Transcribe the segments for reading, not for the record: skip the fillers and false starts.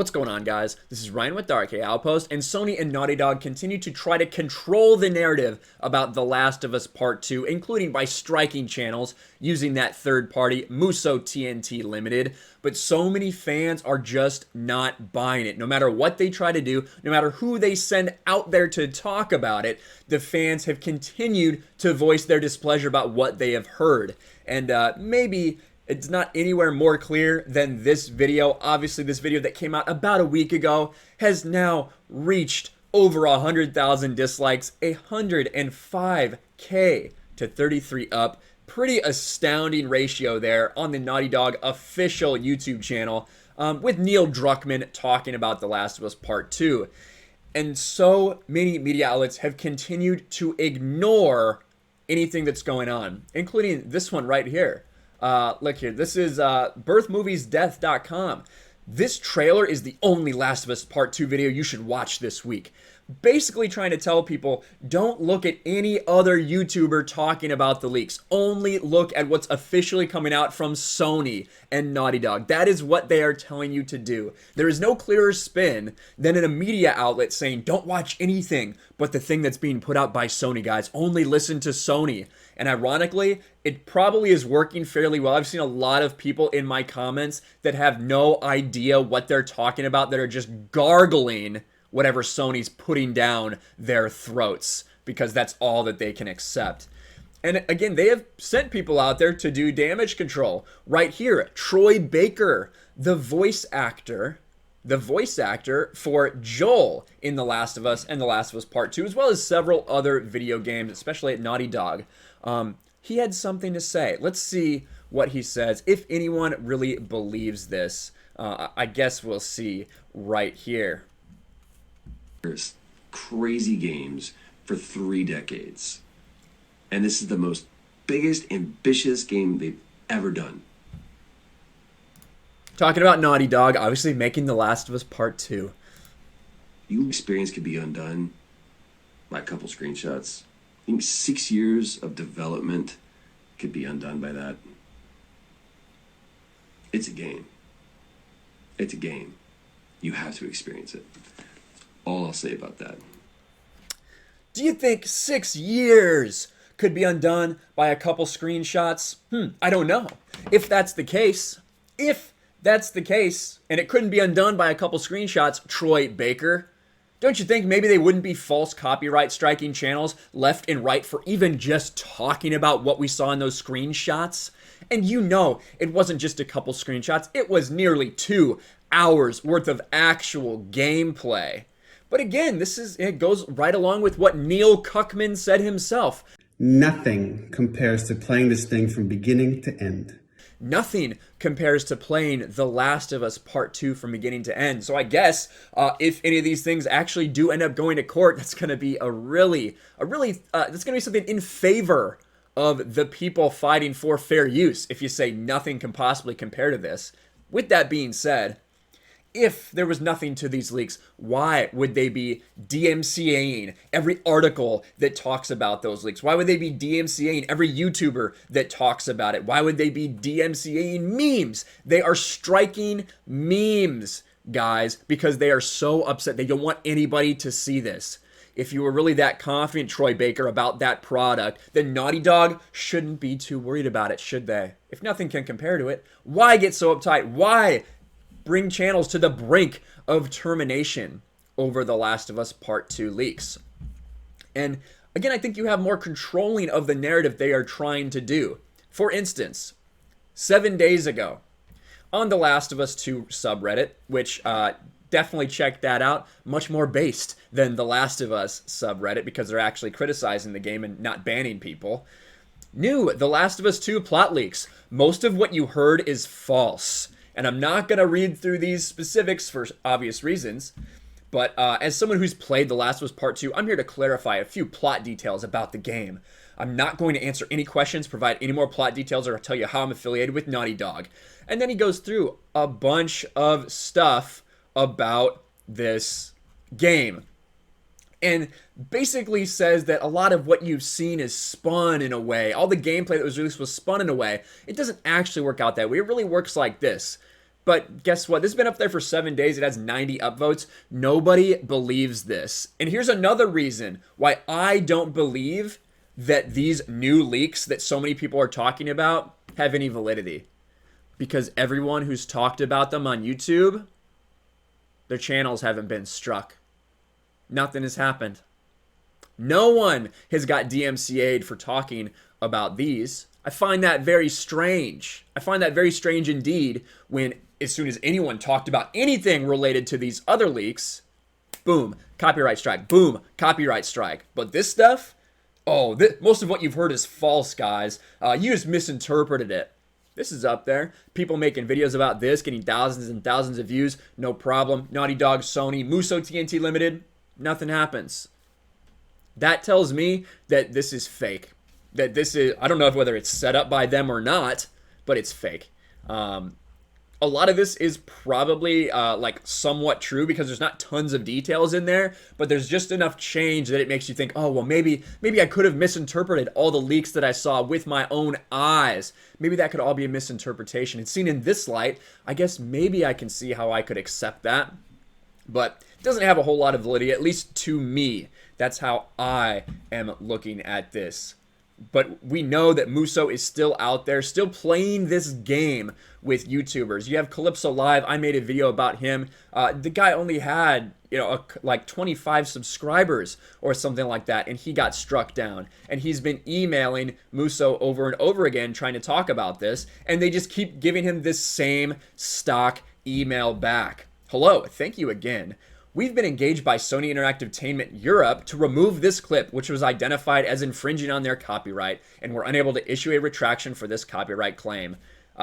What's going on, guys? This is Ryan with Dark Outpost, and Sony and Naughty Dog continue to try to control the narrative about The Last of Us Part 2, including by striking channels using that third-party Muso TNT Limited. But so many fans are just not buying it. No matter what they try to do, no matter who they send out there to talk about it, the fans have continued to voice their displeasure about what they have heard. And maybe it's not anywhere more clear than this video. Obviously, this video that came out about a week ago has now reached over 100,000 dislikes, 105K to 33 up. Pretty astounding ratio there on the Naughty Dog official YouTube channel, with Neil Druckmann talking about The Last of Us Part 2. And so many media outlets have continued to ignore anything that's going on, including this one right here. Look here, this is birthmoviesdeath.com. This trailer is the only Last of Us Part 2 video you should watch this week. Basically trying to tell people, don't look at any other YouTuber talking about the leaks. Only look at what's officially coming out from Sony and Naughty Dog. That is what they are telling you to do. There is no clearer spin than in a media outlet saying, don't watch anything but the thing that's being put out by Sony, guys. Only listen to Sony. And ironically, it probably is working fairly well. I've seen a lot of people in my comments that have no idea what they're talking about, that are just gargling whatever Sony's putting down their throats, because that's all that they can accept. And again, they have sent people out there to do damage control. Right here, Troy Baker, the voice actor for Joel in The Last of Us and The Last of Us Part 2, as well as several other video games, especially at Naughty Dog. He had something to say. Let's see what he says. If anyone really believes this, I guess we'll see right here. Crazy games for 3 decades. And this is the most biggest, ambitious game they've ever done. Talking about Naughty Dog, obviously making The Last of Us Part 2. Your experience could be undone by a couple screenshots. I think 6 years of development could be undone by that. It's a game. It's a game. You have to experience it. All I'll say about that. Do you think 6 years could be undone by a couple screenshots? I don't know. If that's the case, and it couldn't be undone by a couple screenshots, Troy Baker, don't you think maybe they wouldn't be false copyright striking channels left and right for even just talking about what we saw in those screenshots? And you know, it wasn't just a couple screenshots, it was nearly 2 hours worth of actual gameplay. But again, it goes right along with what Neil Druckmann said himself. Nothing compares to playing this thing from beginning to end. Nothing compares to playing The Last of Us Part 2 from beginning to end. So I guess if any of these things actually do end up going to court, that's going to be that's going to be something in favor of the people fighting for fair use, if you say nothing can possibly compare to this. With that being said, if there was nothing to these leaks, why would they be DMCAing every article that talks about those leaks? Why would they be DMCAing every YouTuber that talks about it? Why would they be DMCAing memes? They are striking memes, guys, because they are so upset. They don't want anybody to see this. If you were really that confident, Troy Baker, about that product, then Naughty Dog shouldn't be too worried about it, should they? If nothing can compare to it, why get so uptight? Why bring channels to the brink of termination over The Last of Us Part 2 leaks? And again, I think you have more controlling of the narrative they are trying to do. For instance, 7 days ago, on The Last of Us 2 subreddit, which definitely check that out, much more based than The Last of Us subreddit, because they're actually criticizing the game and not banning people. New The Last of Us 2 plot leaks. Most of what you heard is false. And I'm not going to read through these specifics for obvious reasons, but as someone who's played The Last of Us Part 2, I'm here to clarify a few plot details about the game. I'm not going to answer any questions, provide any more plot details, or tell you how I'm affiliated with Naughty Dog. And then he goes through a bunch of stuff about this game, and basically says that a lot of what you've seen is spun in a way. All the gameplay that was released was spun in a way. It doesn't actually work out that way. It really works like this. But guess what? This has been up there for 7 days. It has 90 upvotes. Nobody believes this. And here's another reason why I don't believe that these new leaks that so many people are talking about have any validity. Because everyone who's talked about them on YouTube, their channels haven't been struck. Nothing has happened. No one has got DMCA'd for talking about these. I find that very strange. I find that very strange indeed when as soon as anyone talked about anything related to these other leaks, boom, copyright strike, boom, copyright strike. But this stuff, oh, most of what you've heard is false, guys. You just misinterpreted it. This is up there. People making videos about this, getting thousands and thousands of views, no problem. Naughty Dog, Sony, Muso TNT Limited, nothing happens. That tells me that this is fake. That this is, I don't know whether it's set up by them or not, but it's fake. A lot of this is probably like somewhat true because there's not tons of details in there, but there's just enough change that it makes you think, oh, well, maybe I could have misinterpreted all the leaks that I saw with my own eyes. Maybe that could all be a misinterpretation. And seen in this light, I guess maybe I can see how I could accept that. But it doesn't have a whole lot of validity, at least to me. That's how I am looking at this. But we know that Muso is still out there, still playing this game with YouTubers. You have Calypso Live. I made a video about him. The guy only had, like 25 subscribers or something like that, and he got struck down. And he's been emailing Muso over and over again trying to talk about this, and they just keep giving him this same stock email back. Hello, thank you again. We've been engaged by Sony Interactive Europe to remove this clip, which was identified as infringing on their copyright, and we're unable to issue a retraction for this copyright claim.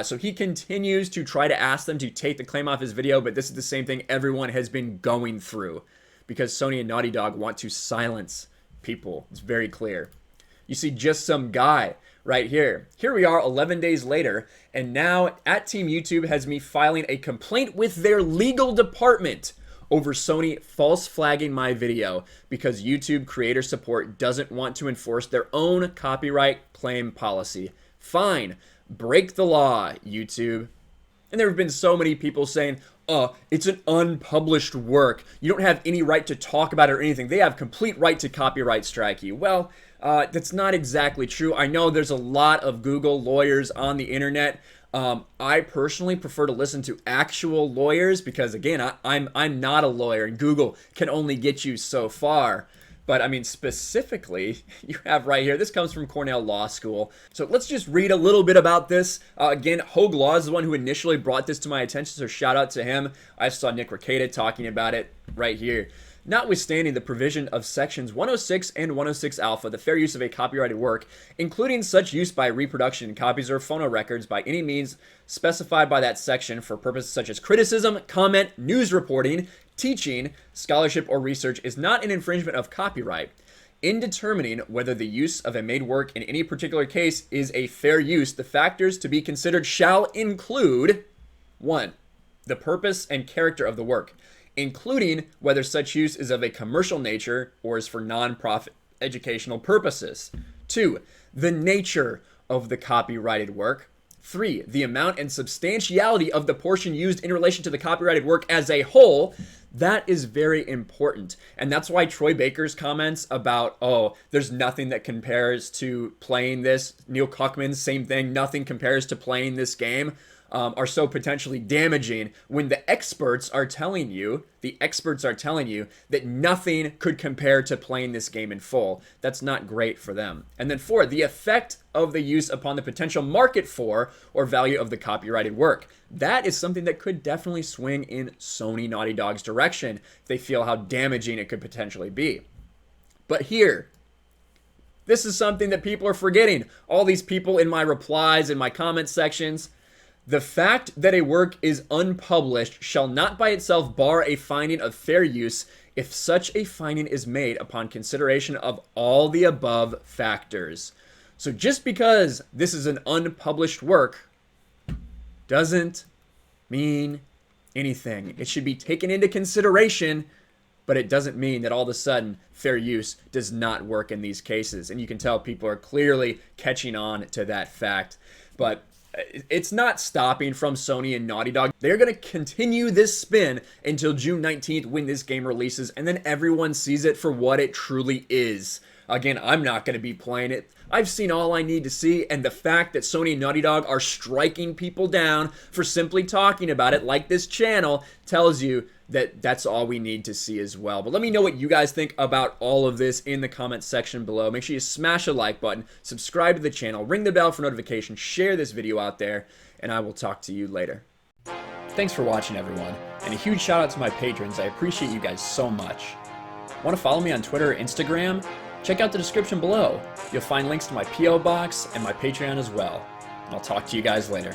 So he continues to try to ask them to take the claim off his video, but this is the same thing everyone has been going through because Sony and Naughty Dog want to silence people. It's very clear. You see just some guy right here. Here we are 11 days later, and now at Team YouTube has me filing a complaint with their legal department over Sony false flagging my video because YouTube creator support doesn't want to enforce their own copyright claim policy. Fine, break the law, YouTube. And there have been so many people saying, it's an unpublished work. You don't have any right to talk about it or anything. They have complete right to copyright strike you. Well, that's not exactly true. I know there's a lot of Google lawyers on the internet. I personally prefer to listen to actual lawyers because, again, I'm not a lawyer, and Google can only get you so far. But, I mean, specifically, you have right here, this comes from Cornell Law School. So let's just read a little bit about this. Again, Hogue Law is the one who initially brought this to my attention, so shout out to him. I saw Nick Ricada talking about it right here. Notwithstanding the provision of sections 106 and 106 alpha, the fair use of a copyrighted work, including such use by reproduction, copies, or phonorecords by any means specified by that section for purposes such as criticism, comment, news reporting, teaching, scholarship, or research is not an infringement of copyright. In determining whether the use of a made work in any particular case is a fair use, the factors to be considered shall include 1. The purpose and character of the work, including whether such use is of a commercial nature or is for non-profit educational purposes. 2. The nature of the copyrighted work. 3. The amount and substantiality of the portion used in relation to the copyrighted work as a whole. That is very important. And that's why Troy Baker's comments about, there's nothing that compares to playing this. Neil Cuckman's same thing, nothing compares to playing this game. Are so potentially damaging when the experts are telling you that nothing could compare to playing this game in full. That's not great for them. And then 4, the effect of the use upon the potential market for or value of the copyrighted work. That is something that could definitely swing in Sony Naughty Dog's direction if they feel how damaging it could potentially be. But here, this is something that people are forgetting. All these people in my replies, in my comment sections, the fact that a work is unpublished shall not by itself bar a finding of fair use if such a finding is made upon consideration of all the above factors. So just because this is an unpublished work doesn't mean anything. It should be taken into consideration, but it doesn't mean that all of a sudden fair use does not work in these cases. And you can tell people are clearly catching on to that fact. But it's not stopping from Sony and Naughty Dog. They're going to continue this spin until June 19th when this game releases, and then everyone sees it for what it truly is. Again, I'm not going to be playing it. I've seen all I need to see, and the fact that Sony and Naughty Dog are striking people down for simply talking about it, like this channel, tells you that that's all we need to see as well. But let me know what you guys think about all of this in the comments section below. Make sure you smash a like button, subscribe to the channel, ring the bell for notifications, share this video out there, and I will talk to you later. Thanks for watching, everyone, and a huge shout out to my patrons. I appreciate you guys so much. Want to follow me on Twitter or Instagram? Check out the description below. You'll find links to my P.O. box and my Patreon as well. And I'll talk to you guys later.